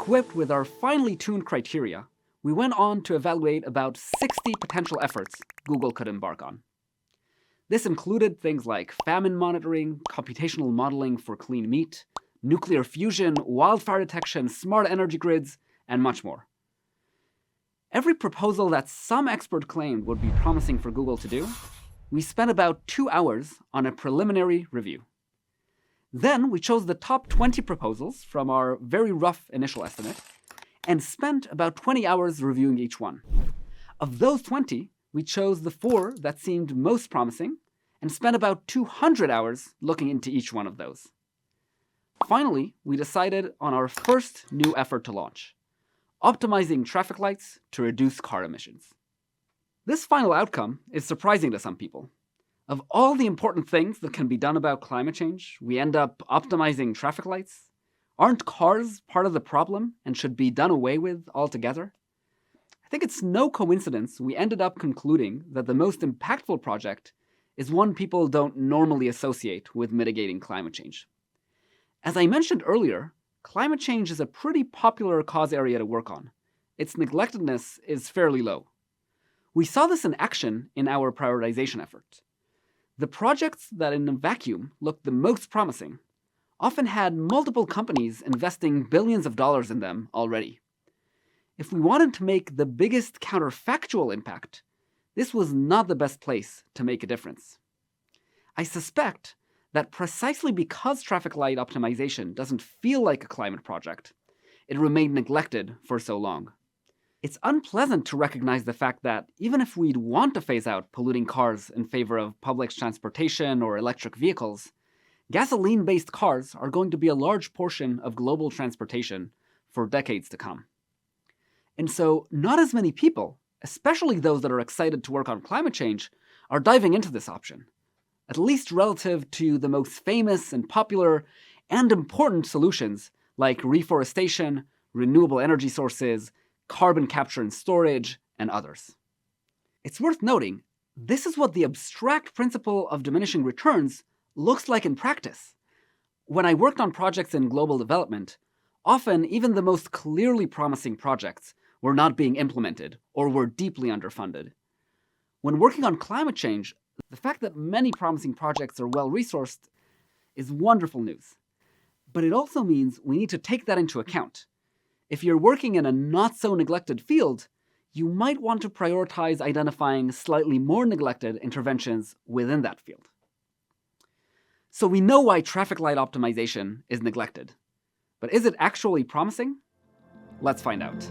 Equipped with our finely tuned criteria, we went on to evaluate about 60 potential efforts Google could embark on. This included things like famine monitoring, computational modeling for clean meat, nuclear fusion, wildfire detection, smart energy grids, and much more. Every proposal that some expert claimed would be promising for Google to do, we spent about 2 hours on a preliminary review. Then we chose the top 20 proposals from our very rough initial estimate and spent about 20 hours reviewing each one. Of those 20, we chose the 4 that seemed most promising and spent about 200 hours looking into each one of those. Finally, we decided on our first new effort to launch: optimizing traffic lights to reduce car emissions. This final outcome is surprising to some people. Of all the important things that can be done about climate change, we end up optimizing traffic lights? Aren't cars part of the problem and should be done away with altogether? I think it's no coincidence we ended up concluding that the most impactful project is one people don't normally associate with mitigating climate change. As I mentioned earlier, climate change is a pretty popular cause area to work on. Its neglectedness is fairly low. We saw this in action in our prioritization effort. The projects that in a vacuum looked the most promising often had multiple companies investing billions of dollars in them already. If we wanted to make the biggest counterfactual impact, this was not the best place to make a difference. I suspect that precisely because traffic light optimization doesn't feel like a climate project, it remained neglected for so long. It's unpleasant to recognize the fact that even if we'd want to phase out polluting cars in favor of public transportation or electric vehicles, gasoline-based cars are going to be a large portion of global transportation for decades to come. And so not as many people, especially those that are excited to work on climate change, are diving into this option, at least relative to the most famous and popular and important solutions like reforestation, renewable energy sources, carbon capture and storage, and others. It's worth noting, this is what the abstract principle of diminishing returns looks like in practice. When I worked on projects in global development, often even the most clearly promising projects were not being implemented or were deeply underfunded. When working on climate change, the fact that many promising projects are well-resourced is wonderful news. But it also means we need to take that into account. If you're working in a not-so-neglected field, you might want to prioritize identifying slightly more neglected interventions within that field. So we know why traffic light optimization is neglected. But is it actually promising? Let's find out.